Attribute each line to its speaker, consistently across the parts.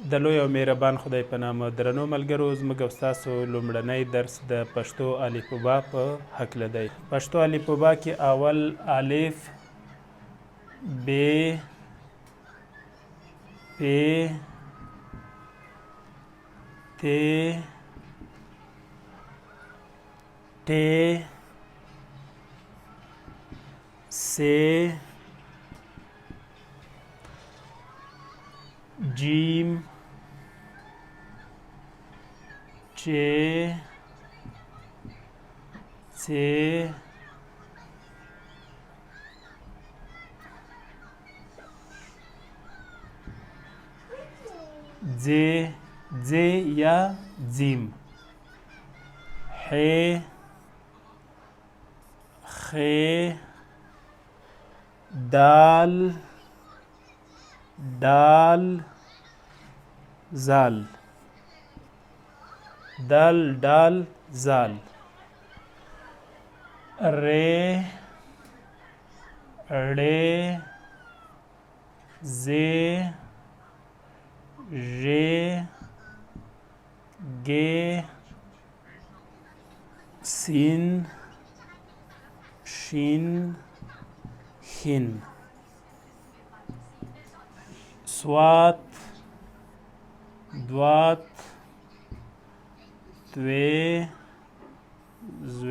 Speaker 1: د لوی او مهربان خدای په نامه درنو ملګرو زموږ او ستاسو لومړنی درس د پښتو الفبا په هکله دی. پښتو الفبا کې اول الف ب پ ت ټ س جیم چ څ ځ ځ یا زیم ح خ دال دال زال دال دال زال ر ړ ز ژ ګ سین شین حین صاد ضاد ط ظ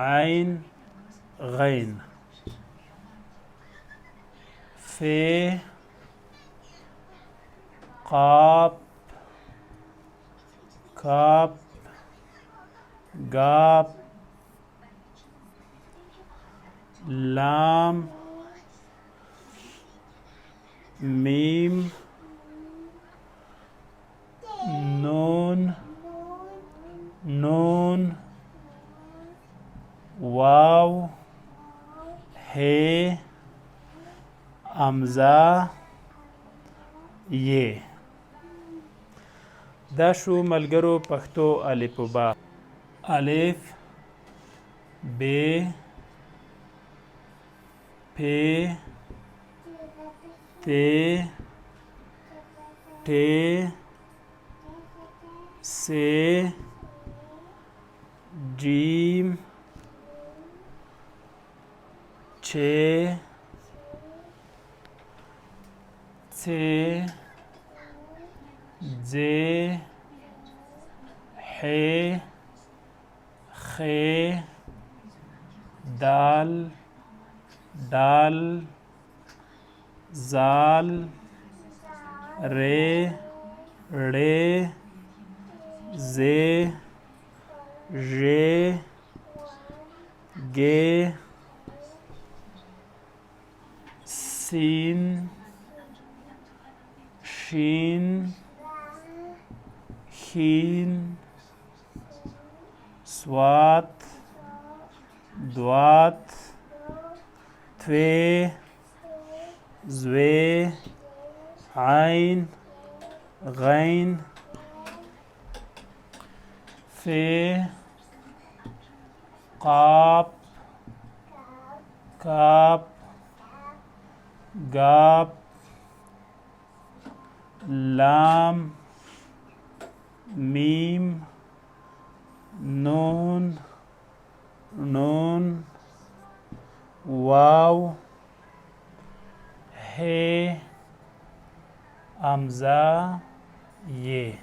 Speaker 1: عین غین ف قاف کاف گاف لام میم نون نون واو ه همزه ی. دا شو ملګرو پښتو الفبا. الف ب پ ت ټ س جیم چ څ ځ ح خ دال دال زال ر ړ ز ژ ګ سین شین حین صاد ضاد ط ظ عین غین ف قاف کاف گاف لام میم نون نون واو ه همزه ی.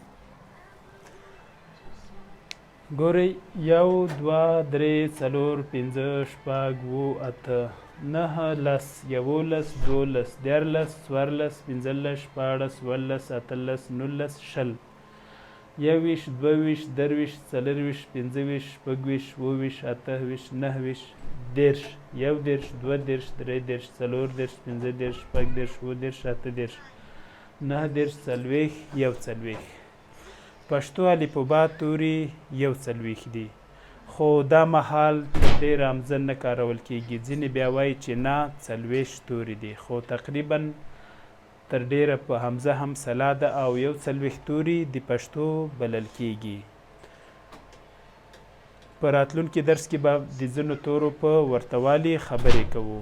Speaker 1: ګورئ 1 2 3 4 5 6 7 8 9 10 11 12 13 14 15 16 17 18 19 20 21 22 23 24 25 26 27 28 29 30 11 12 13 14 15 16 17 18 پښتو الفبا توري 41 دي خو دا مهال ډېر عمزه نه کارول کیږي. ځینې بیا وایي چې نه 40 توري دي خو تقریبا تر ډیره په حمزه هم سلا ده او 41 توري د پښتو بلل کیږي. په راتلونکي درس کې به د ځینو تورو په ورته والي خبرې کوو.